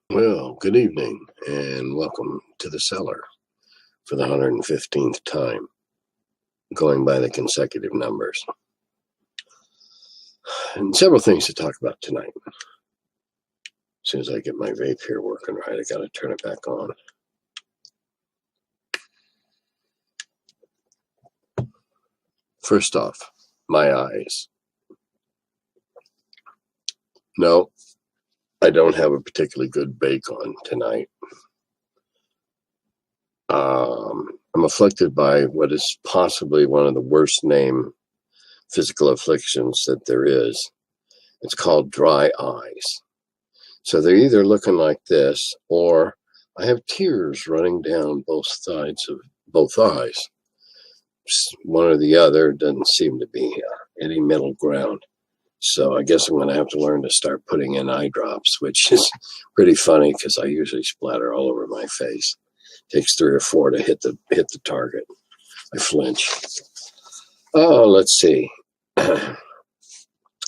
Well, good evening and welcome to the Cellar for the 115th time, going by the consecutive numbers. And several things to talk about tonight. As soon as I get my vape here working right, I got to turn it back on. First off, my eyes. No, I don't have a particularly good bake on tonight. I'm afflicted by what is possibly one of the worst named physical afflictions that there is. It's called dry eyes. So they're either looking like this, or I have tears running down both sides of both eyes. One or the other doesn't seem to be any middle ground. So I guess I'm going to have to learn to start putting in eye drops, which is pretty funny because I usually splatter all over my face. Takes 3 or 4 to hit the target. I flinch. Oh, let's see.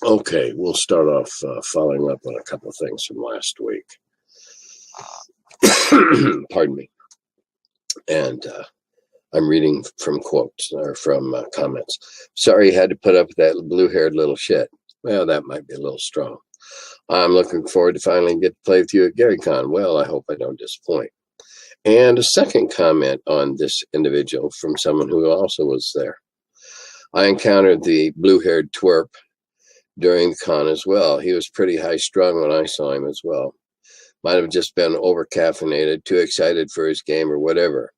Okay, we'll start off following up on a couple of things from last week. Pardon me. And I'm reading from quotes or from comments. Sorry you had to put up with that blue-haired little shit. Well, that might be a little strong. I'm looking forward to finally get to play with you at GaryCon. Well, I hope I don't disappoint. And a second comment on this individual from someone who also was there. I encountered the blue-haired twerp during the con as well. He was pretty high-strung when I saw him as well. Might have just been over-caffeinated, too excited for his game or whatever.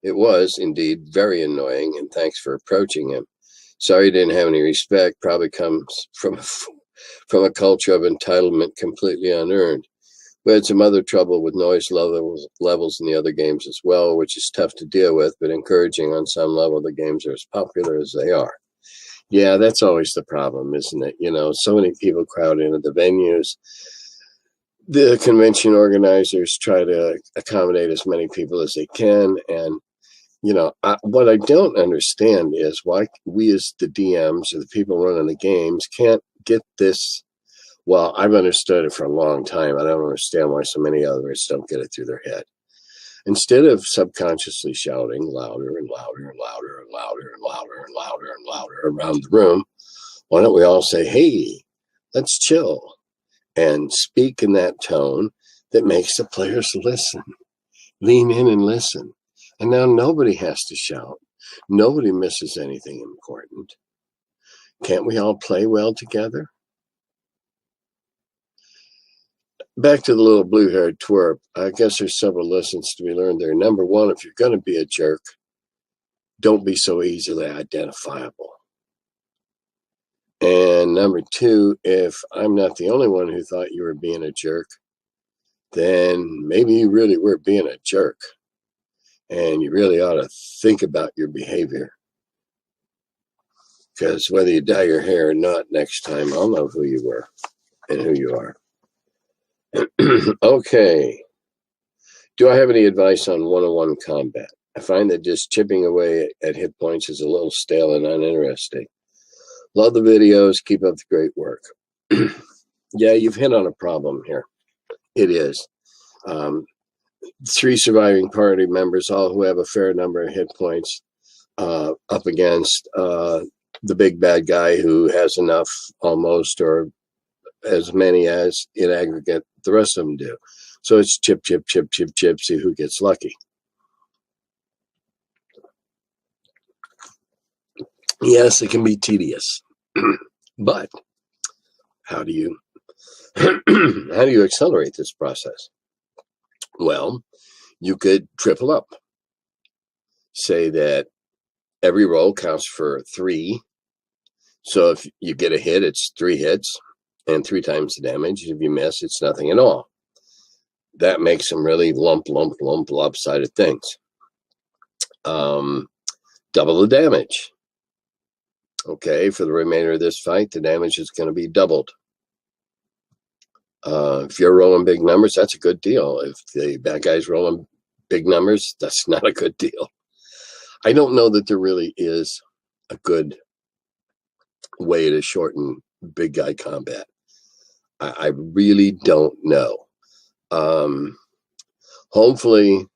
It was, indeed, very annoying, and thanks for approaching him. Sorry he didn't have any respect. Probably comes from a culture of entitlement completely unearned. We had some other trouble with noise levels in the other games as well, which is tough to deal with, but encouraging on some level. The games are as popular as they are. Yeah, that's always the problem, isn't it? You know, so many people crowd into the venues. The convention organizers try to accommodate as many people as they can, and you know, what I don't understand is why we as the DMs or the people running the games can't get this. Well, I've understood it for a long time. I don't understand why so many others don't get it through their head. Instead of subconsciously shouting louder and louder and louder and louder and louder and louder and louder around the room, why don't we all say, hey, let's chill, and speak in that tone that makes the players listen, lean in and listen. And now nobody has to shout. Nobody misses anything important. Can't we all play well together? Back to the little blue-haired twerp. I guess there's several lessons to be learned there. Number one, if you're going to be a jerk, don't be so easily identifiable. And number two, if I'm not the only one who thought you were being a jerk, then maybe you really were being a jerk. And you really ought to think about your behavior. Because whether you dye your hair or not next time, I'll know who you were and who you are. Okay. Do I have any advice on one-on-one combat? I find that just chipping away at hit points is a little stale and uninteresting. Love the videos. Keep up the great work. Yeah, you've hit on a problem here. It is. 3 surviving party members, all who have a fair number of hit points, up against the big bad guy who has enough almost, or as many as in aggregate the rest of them do. So it's chip, chip, chip, chip, chip, see who gets lucky. Yes, it can be tedious, but how do you accelerate this process? Well, you could triple up. Say that every roll counts for 3. So if you get a hit, it's 3 hits and 3 times the damage. If you miss, it's nothing at all. That makes some really lopsided things. Double the damage. Okay, for the remainder of this fight, the damage is going to be doubled. If you're rolling big numbers, that's a good deal. If the bad guy's rolling big numbers, that's not a good deal. I don't know that there really is a good way to shorten big guy combat. I really don't know. Hopefully,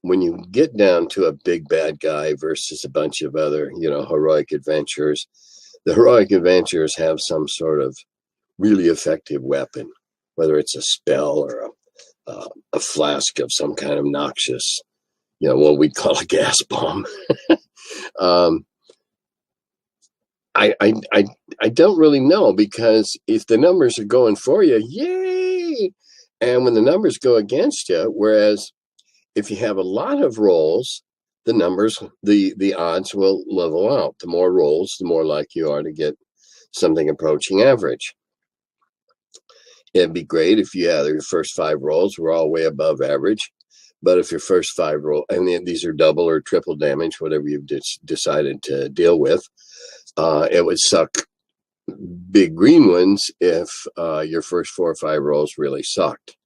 when you get down to a big bad guy versus a bunch of other, heroic adventurers, the heroic adventurers have some sort of really effective weapon, whether it's a spell or a flask of some kind of noxious, what we call a gas bomb. I don't really know, because if the numbers are going for you, yay! And when the numbers go against you, whereas if you have a lot of rolls, the numbers, the odds will level out. The more rolls, the more likely you are to get something approaching average. It'd be great if your first 5 rolls were all way above average. But if your first 5 rolls, and these are double or triple damage, whatever you've decided to deal with, it would suck big green ones if your first 4 or 5 rolls really sucked.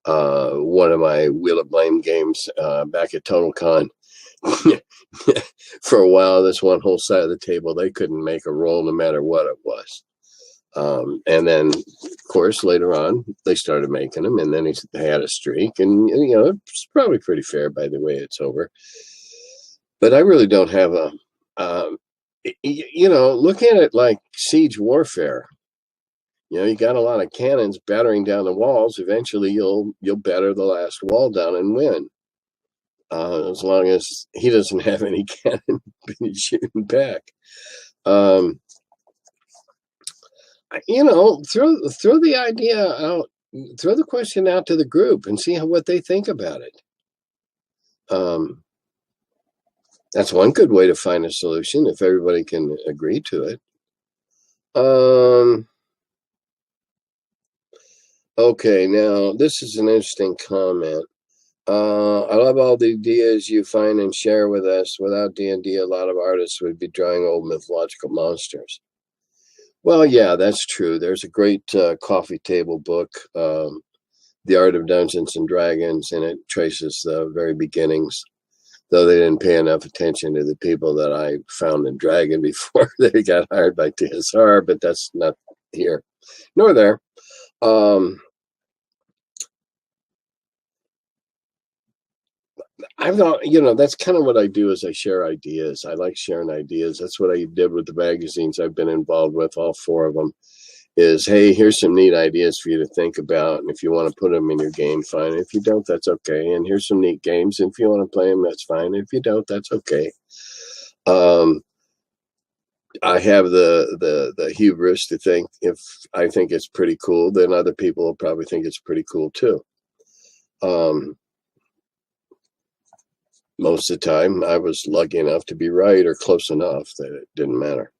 One of my Wheel of Blame games back at TotalCon, for a while, this one whole side of the table, they couldn't make a roll no matter what it was. And then, of course, later on, they started making them, and then they had a streak, and it's probably pretty fair by the way it's over. But I really don't have look at it like siege warfare. You got a lot of cannons battering down the walls. Eventually, you'll batter the last wall down and win. As long as he doesn't have any cannon shooting back. Throw the idea out, throw the question out to the group and see what they think about it. That's one good way to find a solution, if everybody can agree to it. Okay, now this is an interesting comment. I love all the ideas you find and share with us. Without D&D, a lot of artists would be drawing old mythological monsters. Well, yeah, that's true. There's a great coffee table book, The Art of Dungeons and Dragons, and it traces the very beginnings, though they didn't pay enough attention to the people that I found in Dragon before they got hired by TSR, but that's not here nor there. I thought, that's kind of what I do, is I share ideas. I like sharing ideas. That's what I did with the magazines I've been involved with, all 4 of them, is, hey, here's some neat ideas for you to think about. And if you want to put them in your game, fine. If you don't, that's okay. And here's some neat games. And if you want to play them, that's fine. If you don't, that's okay. I have the hubris to think if I think it's pretty cool, then other people will probably think it's pretty cool too. Most of the time, I was lucky enough to be right, or close enough that it didn't matter.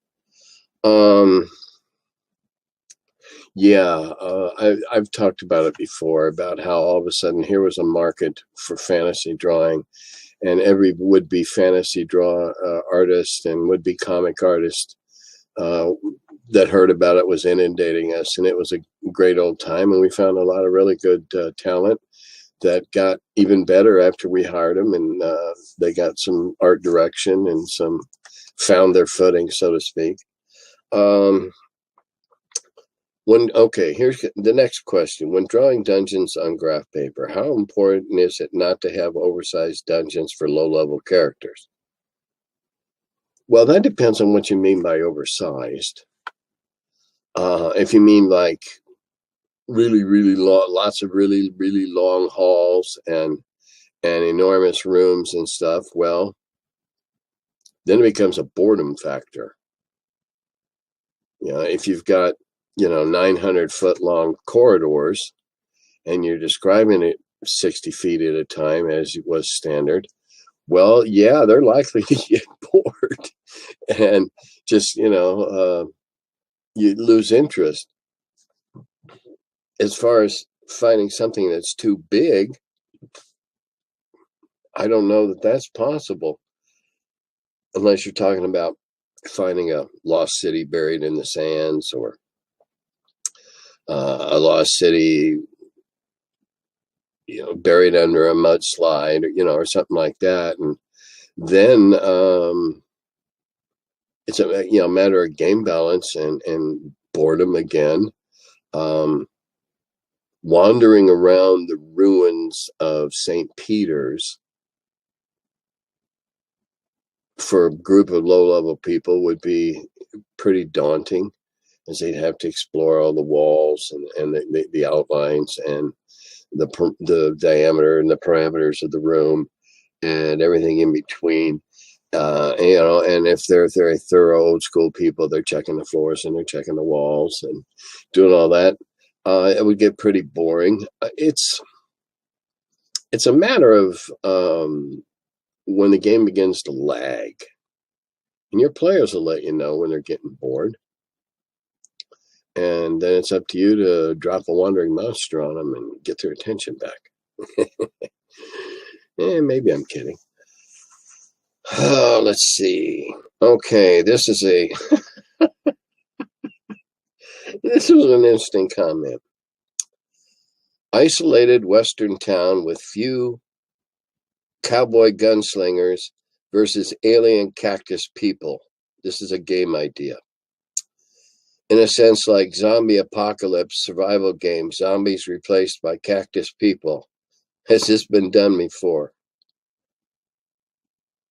I've talked about it before, about how all of a sudden here was a market for fantasy drawing, and every would-be fantasy artist and would-be comic artist that heard about it was inundating us, and it was a great old time, and we found a lot of really good talent that got even better after we hired them, and they got some art direction and found their footing, so to speak. Here's the next question. When drawing dungeons on graph paper, how important is it not to have oversized dungeons for low-level characters? Well, that depends on what you mean by oversized. If you mean like really, really long, lots of really, really long halls and enormous rooms and stuff, well, then it becomes a boredom factor. If you've got 900-foot long corridors and you're describing it 60 feet at a time, as it was standard, well, yeah, they're likely to get bored and just you lose interest. As far as finding something that's too big, I don't know that that's possible. unless you're talking about finding a lost city buried in the sands, or a lost city, buried under a mudslide, or something like that. And then it's a matter of game balance and boredom again. Wandering around the ruins of St. Peter's for a group of low-level people would be pretty daunting, as they'd have to explore all the walls and the outlines and the diameter and the parameters of the room and everything in between. And if they're very thorough old school people, they're checking the floors and they're checking the walls and doing all that. It would get pretty boring. It's a matter of when the game begins to lag, and your players will let you know when they're getting bored. And then it's up to you to drop a wandering monster on them and get their attention back. Maybe I'm kidding. Let's see. Okay, this was an interesting comment. Isolated western town with few cowboy gunslingers versus alien cactus people. This is a game idea. In a sense, like zombie apocalypse survival game, zombies replaced by cactus people. Has this been done before?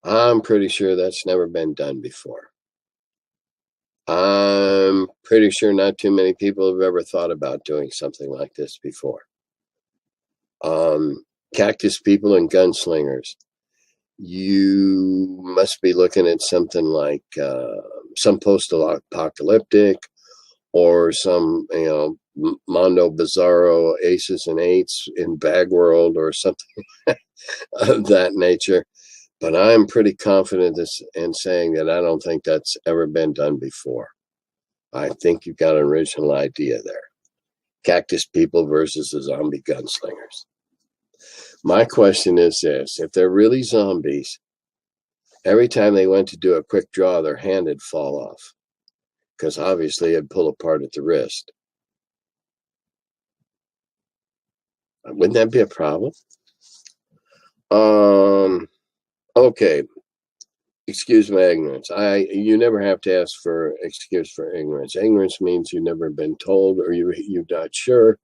I'm pretty sure that's never been done before. I'm pretty sure not too many people have ever thought about doing something like this before. Cactus people and gunslingers. You must be looking at something like some post-apocalyptic, or some, Mondo Bizarro Aces and Eights in Bag World, or something of that nature. But I'm pretty confident in saying that I don't think that's ever been done before. I think you've got an original idea there. Cactus people versus the zombie gunslingers. My question is this: if they're really zombies, every time they went to do a quick draw, their hand would fall off, because obviously it'd pull apart at the wrist. Wouldn't that be a problem? Okay. Excuse my ignorance. You never have to ask for excuse for ignorance. Ignorance means you've never been told, or you're not sure.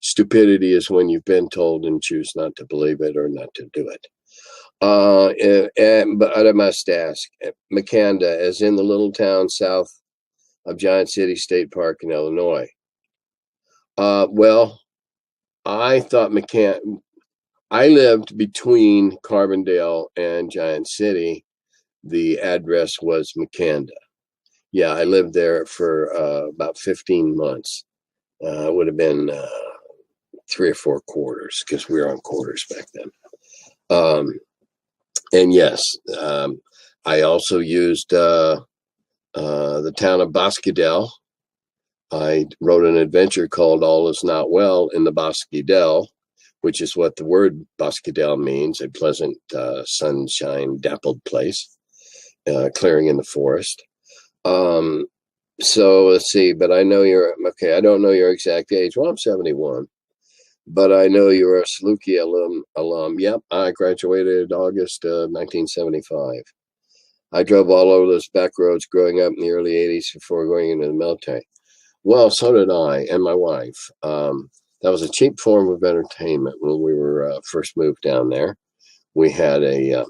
Stupidity is when you've been told and choose not to believe it or not to do it. But I must ask, Makanda, as in the little town south of Giant City State Park in Illinois. Well, I thought I lived between Carbondale and Giant City. The address was Makanda. Yeah, I lived there for about 15 months. It would have been 3 or 4 quarters, because we were on quarters back then. And yes, I also used the town of Boscadell. I wrote an adventure called All Is Not Well in the Boscadell, which is what the word Boscadell means, a pleasant, sunshine, dappled place, clearing in the forest. So let's see, but I know okay, I don't know your exact age. Well, I'm 71, but I know you're a Saluki alum. Yep, I graduated August 1975. I drove all over those back roads growing up in the early 80s before going into the military. Well, so did I and my wife. That was a cheap form of entertainment when we were first moved down there. We had an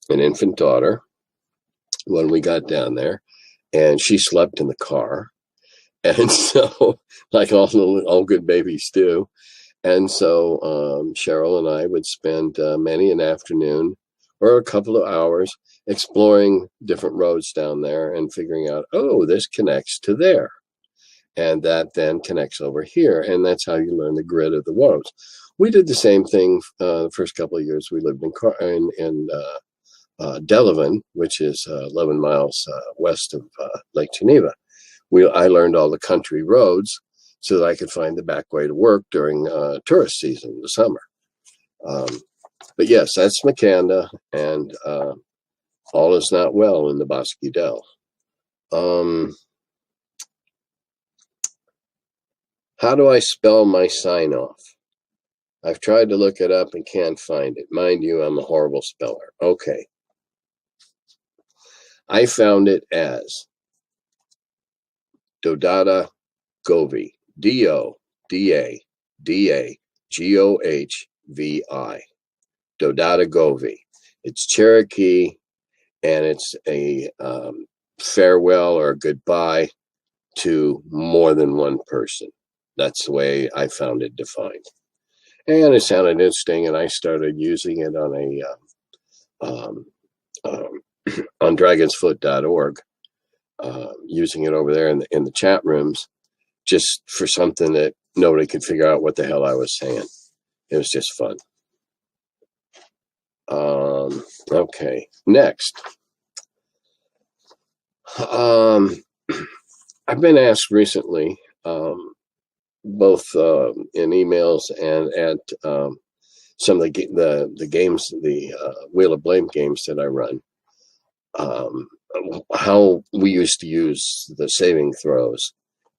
infant daughter when we got down there, and she slept in the car. And so, like all good babies do. And so Cheryl and I would spend many an afternoon or a couple of hours exploring different roads down there and figuring out, oh, this connects to there. And that then connects over here. And that's how you learn the grid of the roads. We did the same thing the first couple of years we lived in Delavan, which is 11 miles west of Lake Geneva. I learned all the country roads so that I could find the back way to work during tourist season, the summer. But yes, that's Makanda. And All is not well in the bosky dell. How do I spell my sign off? I've tried to look it up and can't find it. Mind you, I'm a horrible speller. Okay. I found it as dodadagohvi. dodadagohvi. Dodadagohvi. It's Cherokee, and it's a farewell or a goodbye to more than one person. That's the way I found it defined. And it sounded interesting, and I started using it on on dragonsfoot.org, using it over there in the chat rooms, just for something that nobody could figure out what the hell I was saying. It was just fun. Okay, next. I've been asked recently, both in emails and at some of the games, the Wheel of Blame games that I run, how we used to use the saving throws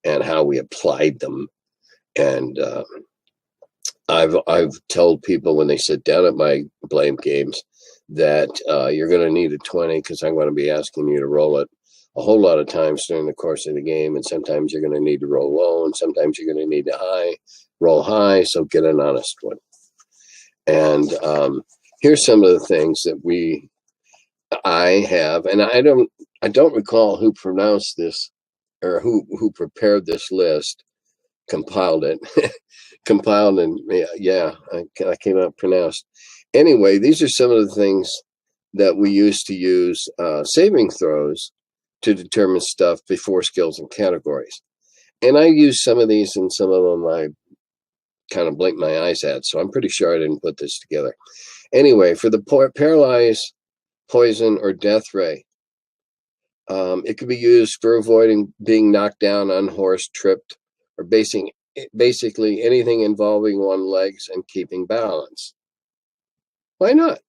and how we applied them. And I've told people when they sit down at my blame games that you're going to need a 20, because I'm going to be asking you to roll it a whole lot of times during the course of the game, and sometimes you're going to need to roll low, and sometimes you're going to need to roll high, so get an honest one. And here's some of the things that I have, and I don't recall who pronounced this or who prepared this list, compiled it, and I came out pronounced. Anyway, these are some of the things that we used to use saving throws to determine stuff before skills and categories. And I used some of these, and some of them I kind of blinked my eyes at, so I'm pretty sure I didn't put this together. Anyway, for the paralyze, poison, or death ray, it could be used for avoiding being knocked down, unhorsed, tripped, or basically anything involving one's legs and keeping balance. Why not?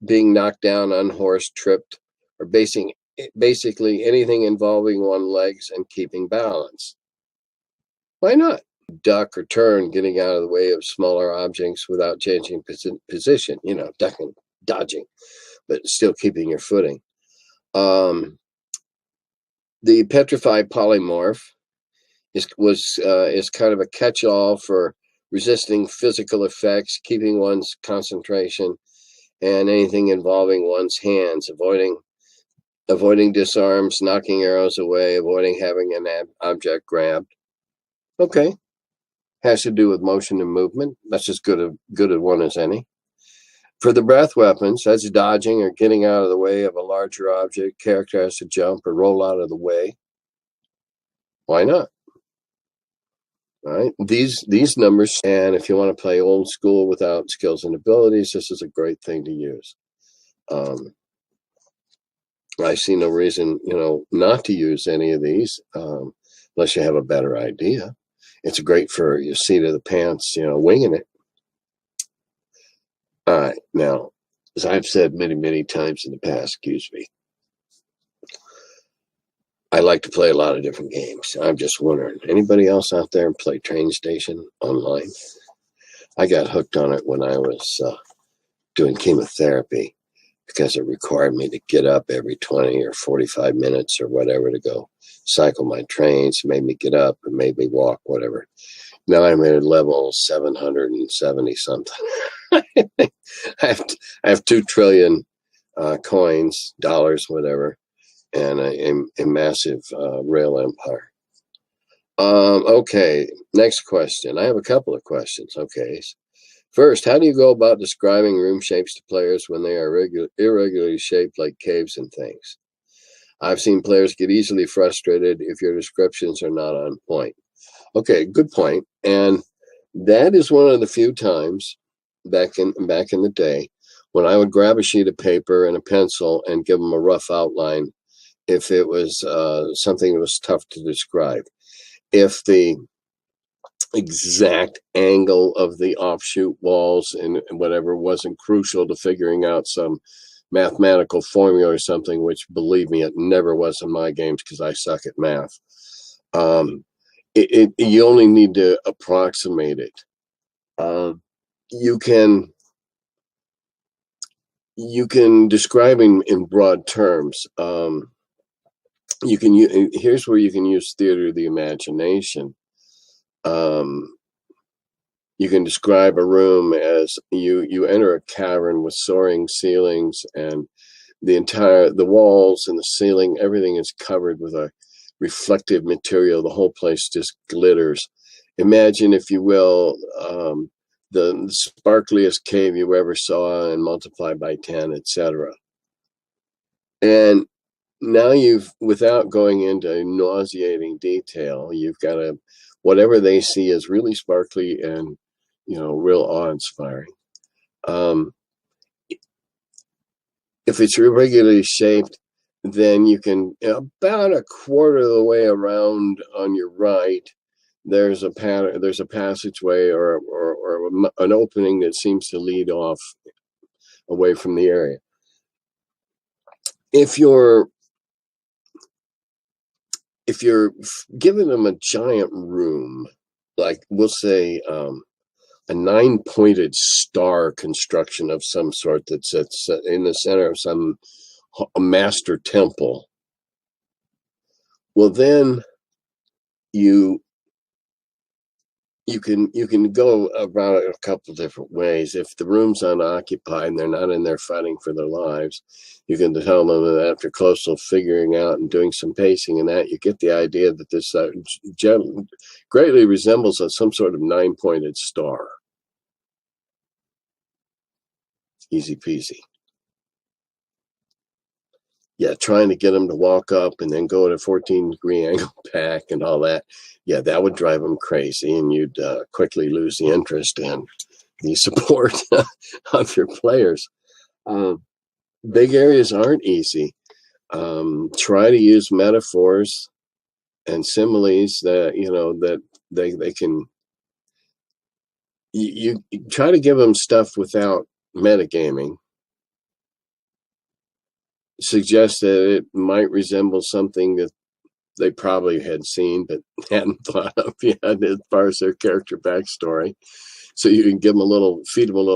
Being knocked down, unhorsed, tripped, or basically anything involving one's legs and keeping balance. Why not? Duck or turn, getting out of the way of smaller objects without changing position, ducking, dodging, but still keeping your footing. The petrified polymorph is kind of a catch-all for resisting physical effects, keeping one's concentration, and anything involving one's hands, avoiding disarms, knocking arrows away, avoiding having an object grabbed. Okay. Has to do with motion and movement. That's as good a one as any. For the breath weapons, that's dodging or getting out of the way of a larger object. Character has to jump or roll out of the way. Why not? All right. These numbers, and if you want to play old school without skills and abilities, this is a great thing to use. I see no reason, not to use any of these, unless you have a better idea. It's great for your seat of the pants, winging it. All right. Now, as I've said many, many times in the past, I like to play a lot of different games. I'm just wondering, anybody else out there play Train Station online? I got hooked on it when I was doing chemotherapy, because it required me to get up every 20 or 45 minutes or whatever to go cycle my trains, made me get up and made me walk, whatever. Now I'm at level 770 something. I have 2 trillion coins, dollars, whatever, and a massive rail empire. Okay, next question. I have a couple of questions. Okay. First, how do you go about describing room shapes to players when they are irregularly shaped like caves and things? I've seen players get easily frustrated if your descriptions are not on point. Okay, good point. And that is one of the few times back in the day when I would grab a sheet of paper and a pencil and give them a rough outline if it was something that was tough to describe. If the exact angle of the offshoot walls and whatever wasn't crucial to figuring out some mathematical formula or something, which, believe me, it never was in my games because I suck at math. You only need to approximate it. You can describe in broad terms. Here's where you can use theater of the imagination. You can describe a room as you enter a cavern with soaring ceilings, and the walls and the ceiling, everything is covered with a reflective material. The whole place just glitters. Imagine, if you will, the sparkliest cave you ever saw and multiply by 10, etc. And now without going into nauseating detail, you've got whatever they see is really sparkly and, real awe-inspiring. If it's irregularly shaped, then you can, about a quarter of the way around on your right, there's a passageway or an opening that seems to lead off away from the area. If you're giving them a giant room, like we'll say a 9-pointed star construction of some sort that sits in the center of a master temple, well, then you can go about it a couple different ways. If the room's unoccupied and they're not in there fighting for their lives, you can tell them that after close figuring out and doing some pacing and that, you get the idea that this greatly resembles some sort of 9-pointed star. Easy peasy. Yeah, trying to get them to walk up and then go at a 14-degree angle back and all that. Yeah, that would drive them crazy, and you'd quickly lose the interest and the support of your players. Big areas aren't easy. Try to use metaphors and similes that they can. You try to give them stuff without metagaming. Suggest that it might resemble something that they probably had seen but hadn't thought of yet as far as their character backstory. So you can feed them a little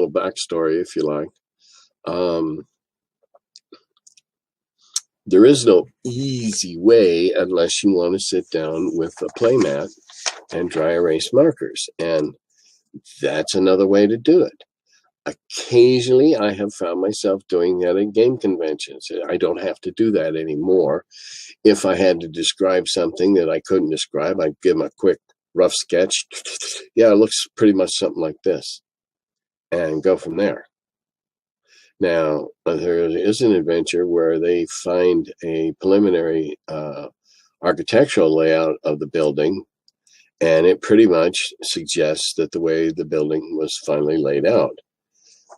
backstory if you like. There is no easy way unless you want to sit down with a playmat and dry erase markers, and that's another way to do it. Occasionally, I have found myself doing that at game conventions. I don't have to do that anymore. If I had to describe something that I couldn't describe, I'd give them a quick, rough sketch. Yeah, it looks pretty much something like this, and go from there. Now, there is an adventure where they find a preliminary architectural layout of the building, and it pretty much suggests that the way the building was finally laid out.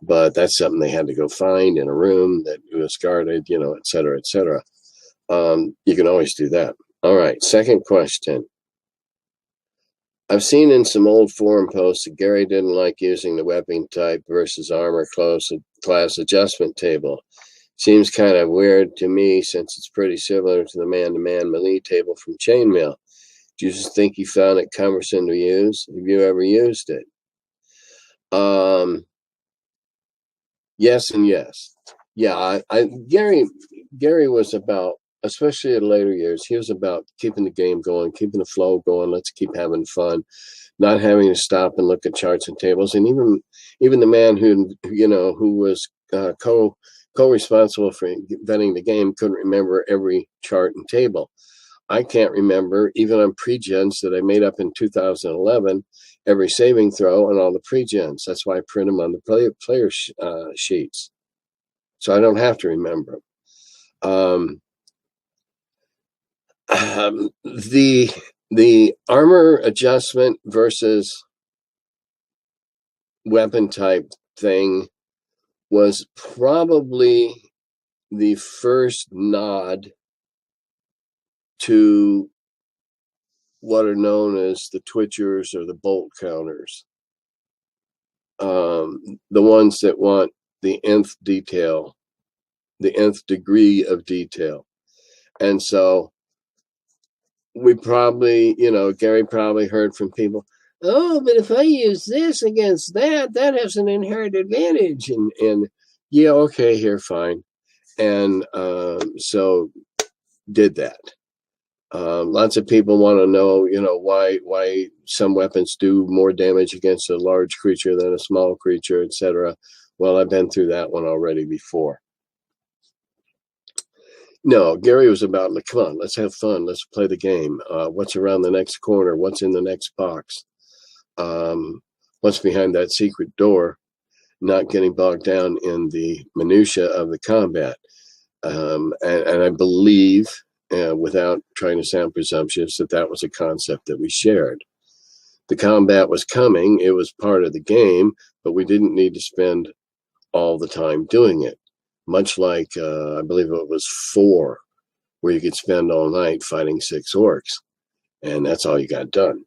But that's something they had to go find in a room that was guarded, et cetera, et cetera. You can always do that. All right, second question. I've seen in some old forum posts that Gary didn't like using the weapon type versus armor class adjustment table. Seems kind of weird to me since it's pretty similar to the man-to-man melee table from Chainmail. Do you just think you found it cumbersome to use? Have you ever used it? Yes and yes. Yeah, Gary was about, especially in later years, he was about keeping the game going, keeping the flow going. Let's keep having fun, not having to stop and look at charts and tables. And even the man who was co-responsible for inventing the game couldn't remember every chart and table. I can't remember, even on pre-gens that I made up in 2011, every saving throw and all the pre-gens. That's why I print them on the player sheets. So I don't have to remember them. The armor adjustment versus weapon type thing was probably the first nod to what are known as the twitchers or the bolt counters. The ones that want the nth detail the nth degree of detail. And so we probably, Gary probably heard from people, oh, but if I use this against that, that has an inherent advantage. And yeah, okay, here, fine. And so did that. Lots of people want to know, why some weapons do more damage against a large creature than a small creature, etc. Well, I've been through that one already before. No, Gary was about, like, come on, let's have fun. Let's play the game. What's around the next corner? What's in the next box? What's behind that secret door? Not getting bogged down in the minutia of the combat. And I believe, without trying to sound presumptuous, that was a concept that we shared. The combat was coming. It was part of the game, but we didn't need to spend all the time doing it. Much like, I believe it was 4, where you could spend all night fighting 6 orcs. And that's all you got done.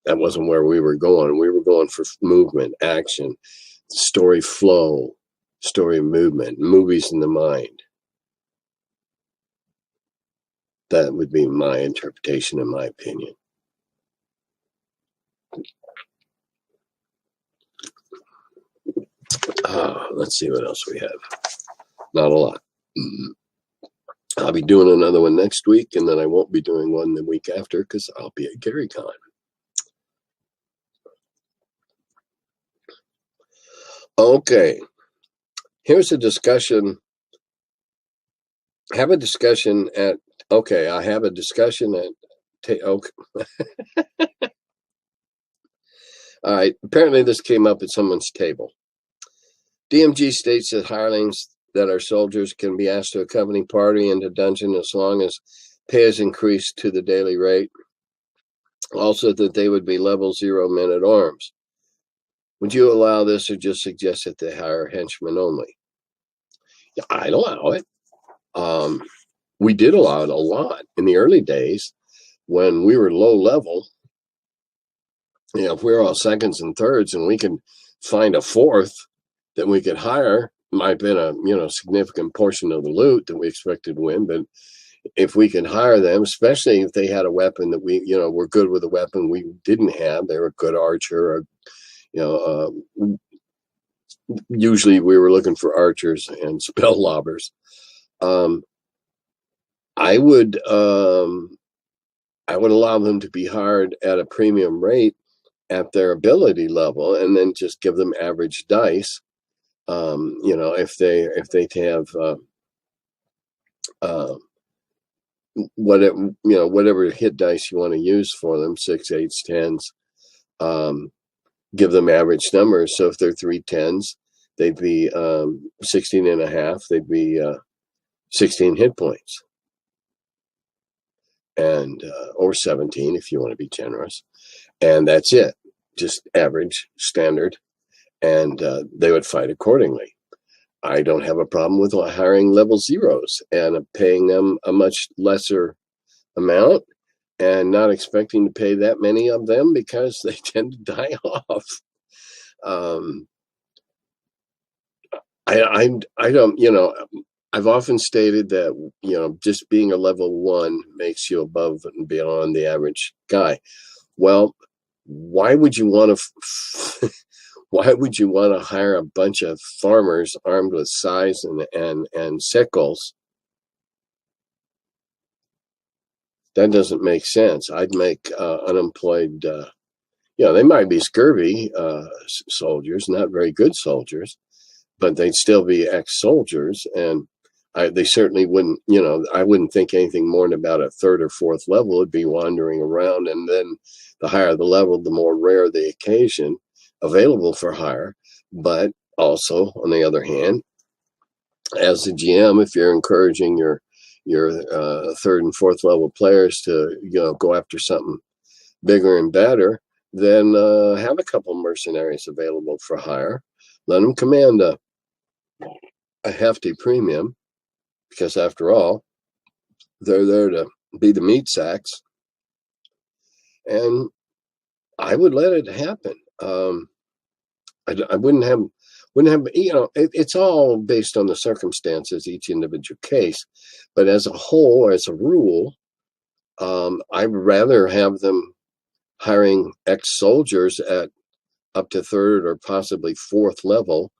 That wasn't where we were going. We were going for movement, action, story flow, story movement, movies in the mind. That would be my interpretation and my opinion. Let's see what else we have. Not a lot. I'll be doing another one next week, and then I won't be doing one the week after because I'll be at GaryCon. Okay. Here's a discussion. I have a discussion at okay. All right. Apparently this came up at someone's table. DMG states that hirelings that are soldiers can be asked to accompany party into dungeon as long as pay is increased to the daily rate. Also that they would be level 0 men at arms. Would you allow this or just suggest that they hire henchmen only? Yeah, I'd allow it. We did allow it a lot in the early days when we were low level. If we were all seconds and thirds and we could find a 4th that we could hire, might have been a significant portion of the loot that we expected to win. But if we could hire them, especially if they had a weapon that we, were good with a weapon we didn't have, they were a good archer, or, usually we were looking for archers and spell lobbers. I would allow them to be hired at a premium rate at their ability level, and then just give them average dice. If they have whatever hit dice you want to use for them, 6, 8s, 10s, give them average numbers. So if they're 3 10s, they'd be 16 and a half. They'd be 16 hit points, and or 17 if you want to be generous. And that's it, just average, standard, and they would fight accordingly. I don't have a problem with hiring level 0s and paying them a much lesser amount and not expecting to pay that many of them because they tend to die off. I don't, I've often stated that, just being a level 1 makes you above and beyond the average guy. Well, why would you want to hire a bunch of farmers armed with scythes and sickles? That doesn't make sense. I'd make unemployed, they might be scurvy soldiers, not very good soldiers, but they'd still be ex-soldiers, and they certainly wouldn't, I wouldn't think anything more than about a 3rd or 4th level would be wandering around, and then the higher the level, the more rare the occasion available for hire. But also, on the other hand, as a GM, if you're encouraging your 3rd and 4th level players to go after something bigger and better, then have a couple mercenaries available for hire. Let them command a hefty premium, because after all, they're there to be the meat sacks. And I would let it happen. I wouldn't have. wouldn't have, it's all based on the circumstances, each individual case. But as a whole, as a rule, I'd rather have them hiring ex-soldiers at up to third or possibly fourth level.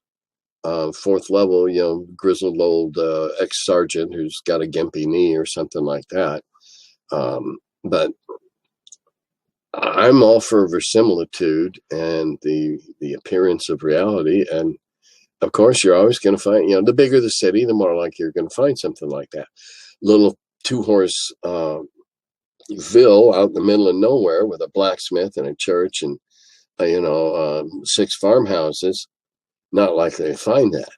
Fourth level, grizzled old ex-sergeant who's got a gimpy knee or something like that. But I'm all for verisimilitude and the appearance of reality. And of course, you're always going to find, the bigger the city, the more likely you're going to find something like that. Little two-horse ville out in the middle of nowhere with a blacksmith and a church and, 6 farmhouses, not likely to find that.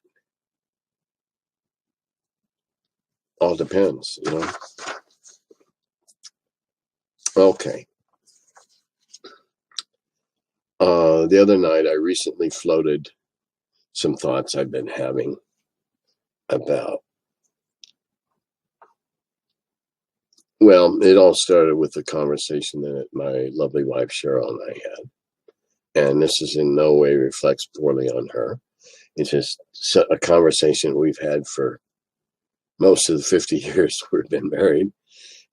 All depends, Okay. The other night, I recently floated some thoughts I've been having about, well, it all started with a conversation that my lovely wife Cheryl and I had. And this is in no way reflects poorly on her. It's just a conversation we've had for most of the 50 years we've been married.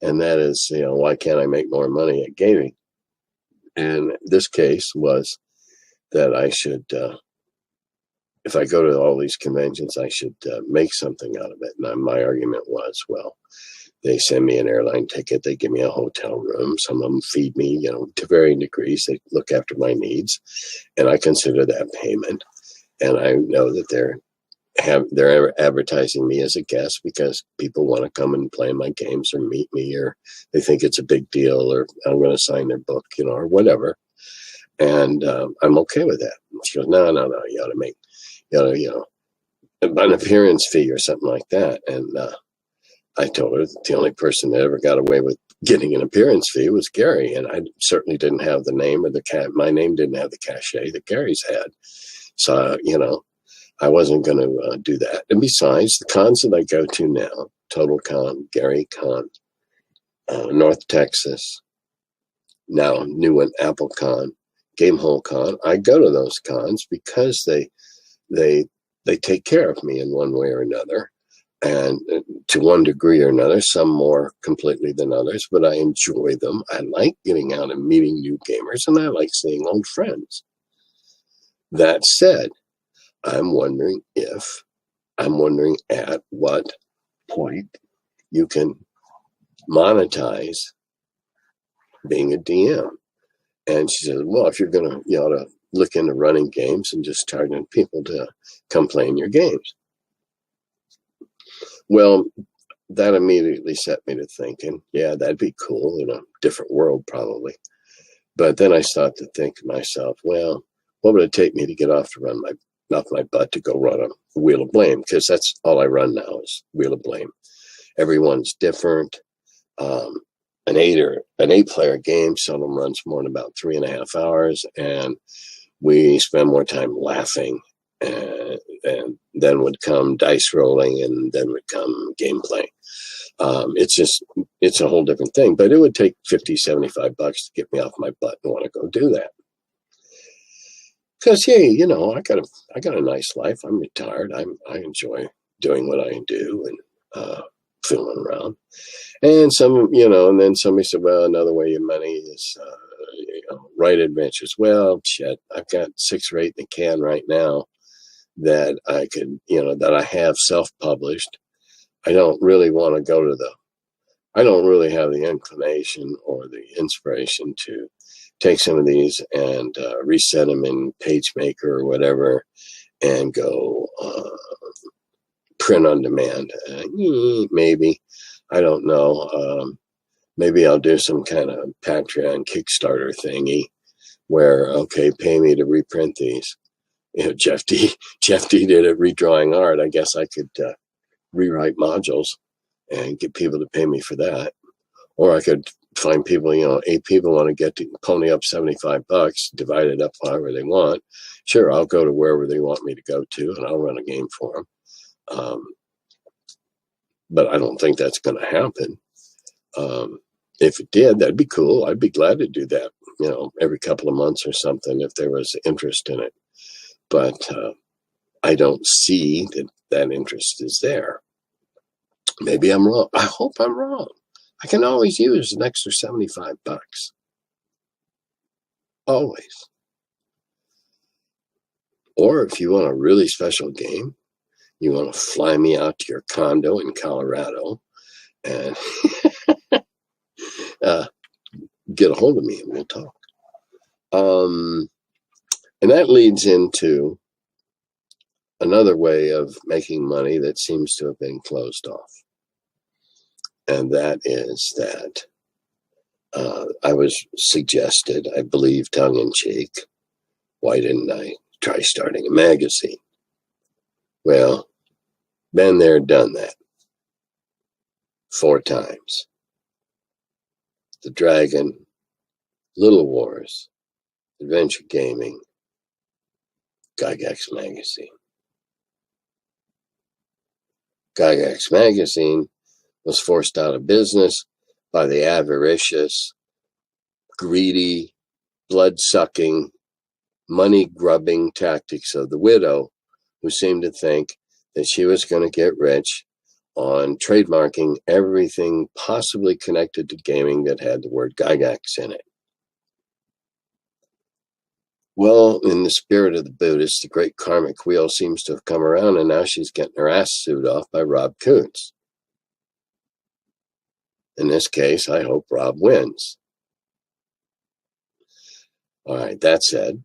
And that is, why can't I make more money at gaming? And this case was that I should, if I go to all these conventions, I should make something out of it. And my argument was, well, they send me an airline ticket. They give me a hotel room. Some of them feed me, to varying degrees. They look after my needs. And I consider that payment. And I know that they're advertising me as a guest because people want to come and play my games or meet me, or they think it's a big deal, or I'm going to sign their book, or whatever. And I'm okay with that. And she goes, no, you ought to make, an appearance fee or something like that. And I told her that the only person that ever got away with getting an appearance fee was Gary. And I certainly didn't have the name, or my name didn't have the cachet that Gary's had. So, I wasn't going to do that. And besides, the cons that I go to now, Total Con, Gary Con, North Texas, now new one, Apple Con, Gamehole Con, I go to those cons because they take care of me in one way or another. And to one degree or another, some more completely than others, but I enjoy them. I like getting out and meeting new gamers, and I like seeing old friends. That said, I'm wondering at what point you can monetize being a DM. And she said, well, if you're going to, you ought to look into running games and just charging people to come play in your games. Well, that immediately set me to thinking, yeah, that'd be cool in a different world probably. But then I started to think to myself, well, what would it take me to get off my butt to go run a Wheel of Blame? Because that's all I run now is Wheel of Blame. Everyone's different. An 8-player game seldom runs more than about 3.5 hours, and we spend more time laughing, and then would come dice rolling, and then would come gameplay. It's a whole different thing, but it would take $50-$75 to get me off my butt and want to go do that. Because, hey, I got a nice life. I'm retired. I enjoy doing what I do and fooling around. And and then somebody said, well, another way of money is, write adventures. Well, shit, I've got 6 or 8 in the can right now that I could, that I have self-published. I don't really want to go to I don't really have the inclination or the inspiration to take some of these and reset them in PageMaker or whatever and go print on demand. Maybe. I don't know. Maybe I'll do some kind of Patreon Kickstarter thingy where, okay, pay me to reprint these. Jeff D did it, redrawing art. I guess I could rewrite modules and get people to pay me for that. Or I could find people, 8 people want to get to pony up $75, divide it up however they want. Sure, I'll go to wherever they want me to go to, and I'll run a game for them. But I don't think that's going to happen. If it did, that'd be cool. I'd be glad to do that, every couple of months or something if there was interest in it. But I don't see that interest is there. Maybe I'm wrong. I hope I'm wrong. I can always use an extra $75. Always. Or if you want a really special game, you want to fly me out to your condo in Colorado and get a hold of me and we'll talk. And that leads into another way of making money that seems to have been closed off. And that is that I was suggested, I believe tongue-in-cheek, why didn't I try starting a magazine? Well, been there, done that 4 times. The Dragon, Little Wars, Adventure Gaming, Gygax Magazine. Gygax Magazine was forced out of business by the avaricious, greedy, blood-sucking, money-grubbing tactics of the widow, who seemed to think that she was going to get rich on trademarking everything possibly connected to gaming that had the word Gygax in it. Well, in the spirit of the Buddhist, the great karmic wheel seems to have come around, and now she's getting her ass sued off by Rob Kuntz. In this case, I hope Rob wins. All right, that said,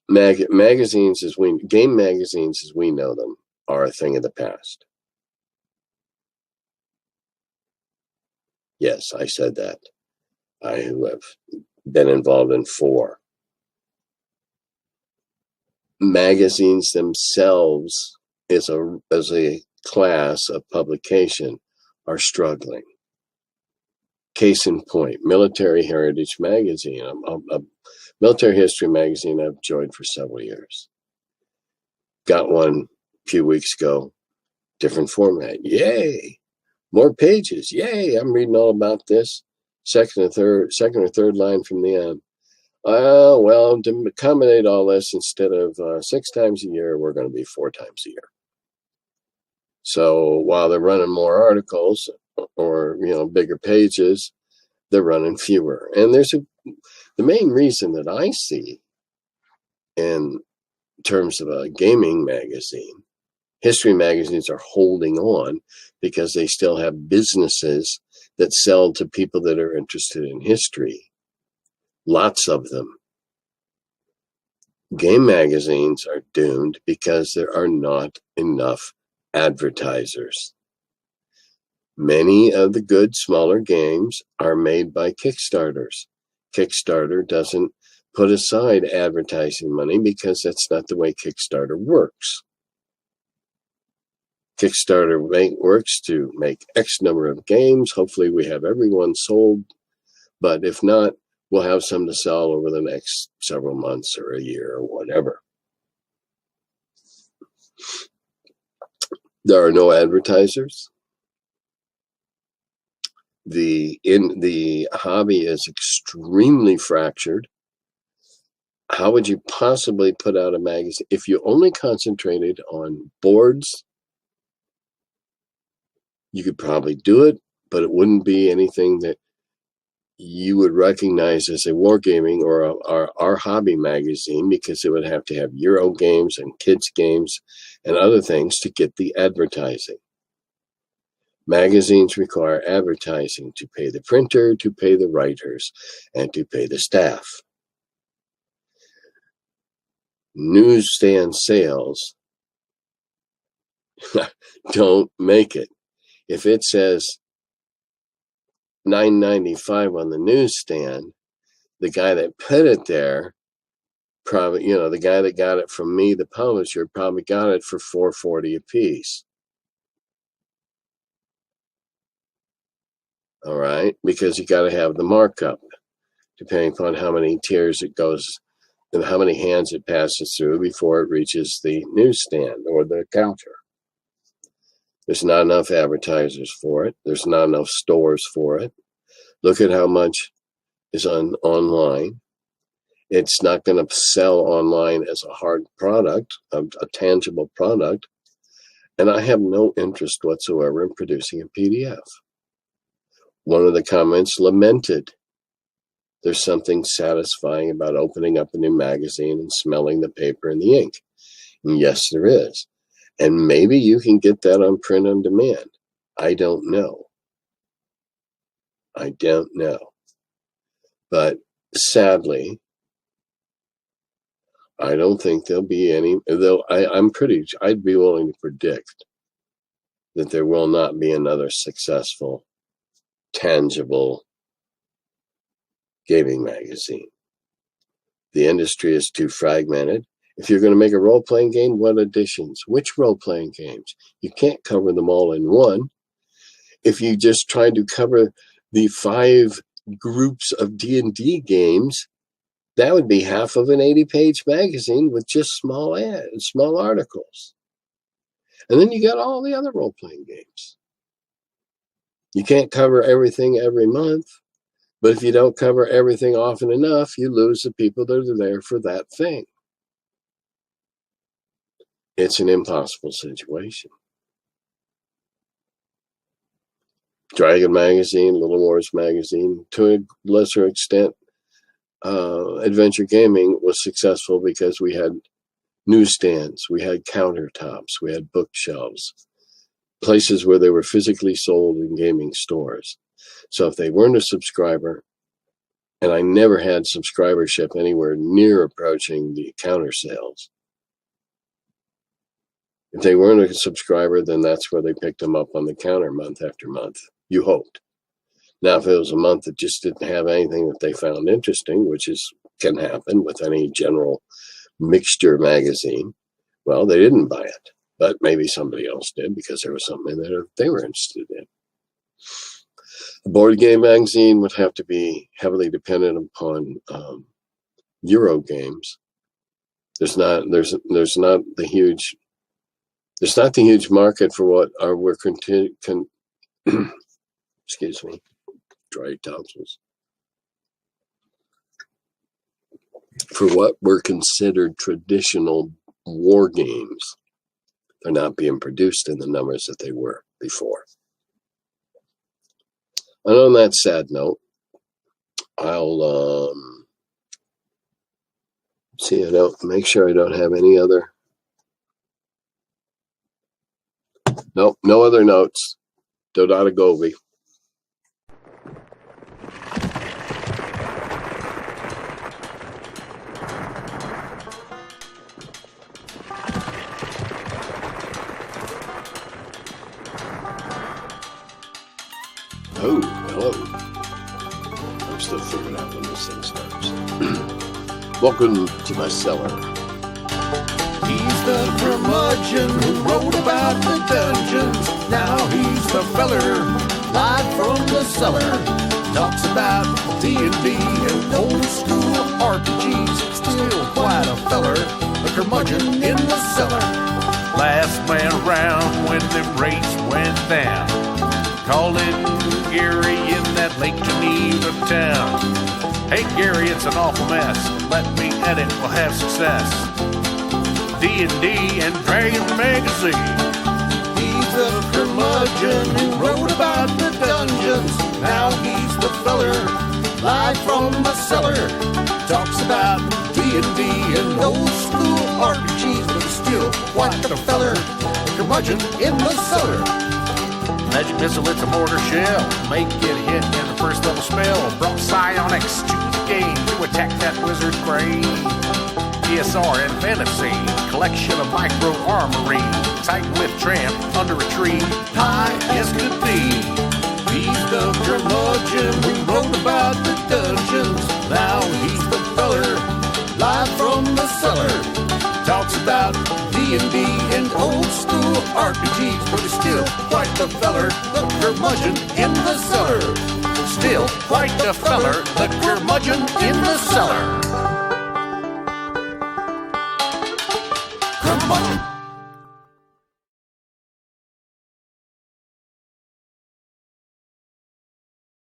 game magazines as we know them are a thing of the past. Yes, I said that. I who have been involved in 4. Magazines themselves as a class of publication are struggling. Case in point, Military Heritage Magazine, a military history magazine I've enjoyed for several years. Got one a few weeks ago, different format. Yay! More pages. Yay! I'm reading all about this. Second or third line from the end. Well, to accommodate all this, instead of 6 times a year, we're going to be 4 times a year. So while they're running more articles or bigger pages, they're running fewer. And the main reason that I see in terms of a gaming magazine, history magazines are holding on because they still have businesses that sell to people that are interested in history. Lots of them. Game magazines are doomed because there are not enough advertisers. Many of the good smaller games are made by Kickstarters. Kickstarter doesn't put aside advertising money because that's not the way Kickstarter works. Kickstarter works to make X number of games. Hopefully we have everyone sold, but if not, we'll have some to sell over the next several months or a year or whatever. There are no advertisers. The hobby is extremely fractured. How would you possibly put out a magazine if you only concentrated on boards? You could probably do it, but it wouldn't be anything that you would recognize as a wargaming or our hobby magazine, because it would have to have Euro games and kids games and other things to get the advertising. Magazines require advertising to pay the printer, to pay the writers, and to pay the staff. Newsstand sales don't make it. If it says $9.95 on the newsstand, the guy that put it there probably, the guy that got it from me, the publisher, probably got it for $4.40 a piece. All right, because you got to have the markup, depending upon how many tiers it goes and how many hands it passes through before it reaches the newsstand or the counter. There's not enough advertisers for it. There's not enough stores for it. Look at how much is online. It's not going to sell online as a hard product, a tangible product. And I have no interest whatsoever in producing a PDF. One of the comments lamented, there's something satisfying about opening up a new magazine and smelling the paper and the ink. And yes, there is. And maybe you can get that on print on demand. I don't know. But sadly, I don't think there'll be any, though I'd be willing to predict that there will not be another successful, tangible gaming magazine. The industry is too fragmented. If you're going to make a role-playing game, what editions? Which role-playing games? You can't cover them all in one. If you just try to cover the 5 groups of D&D games, that would be half of an 80-page magazine with just small ads, small articles. And then you got all the other role-playing games. You can't cover everything every month, but if you don't cover everything often enough, you lose the people that are there for that thing. It's an impossible situation. Dragon Magazine, Little Wars Magazine, to a lesser extent, Adventure Gaming was successful because we had newsstands, we had countertops, we had bookshelves, places where they were physically sold in gaming stores. So if they weren't a subscriber, and I never had subscribership anywhere near approaching the counter sales, if they weren't a subscriber, then that's where they picked them up on the counter month after month. You hoped. Now, if it was a month that just didn't have anything that they found interesting, which can happen with any general mixture magazine, well, they didn't buy it. But maybe somebody else did because there was something in there that they were interested in. A board game magazine would have to be heavily dependent upon Euro games. There's not the huge market for what we're excuse me, dry tonsils. For what were considered traditional war games. They're not being produced in the numbers that they were before. And on that sad note, I'll see. Make sure I don't have any other. Nope, no other notes. Dodadagohvi. Oh, hello. I'm still figuring out when this thing starts. Welcome to my cellar. He's the curmudgeon who wrote about the dungeons. Now he's the feller, live from the cellar. Talks about D&D and old school RPGs. Still quite a feller, the curmudgeon in the cellar. Last man around when them rates went down. Called in Gary in that Lake Geneva town. Hey Gary, it's an awful mess. Let me edit, we'll have success. D&D and Dragon Magazine. He's the curmudgeon who wrote about the dungeons. Now he's the feller, live from the cellar. Talks about D&D and old school RPGs, but he's still quite the feller, the curmudgeon in the cellar. Magic missile, it's a mortar shell. Make it hit in the first level spell. Brought psionics to the game to attack that wizard brain. ESR and fantasy, collection of micro armory. Tight with tramp under a tree, high as could be. He's the curmudgeon who wrote about the dungeons. Now he's the feller, live from the cellar. Talks about D&D and old school RPGs, but he's still quite the feller, the curmudgeon in the cellar. Still quite the feller, the curmudgeon in the cellar.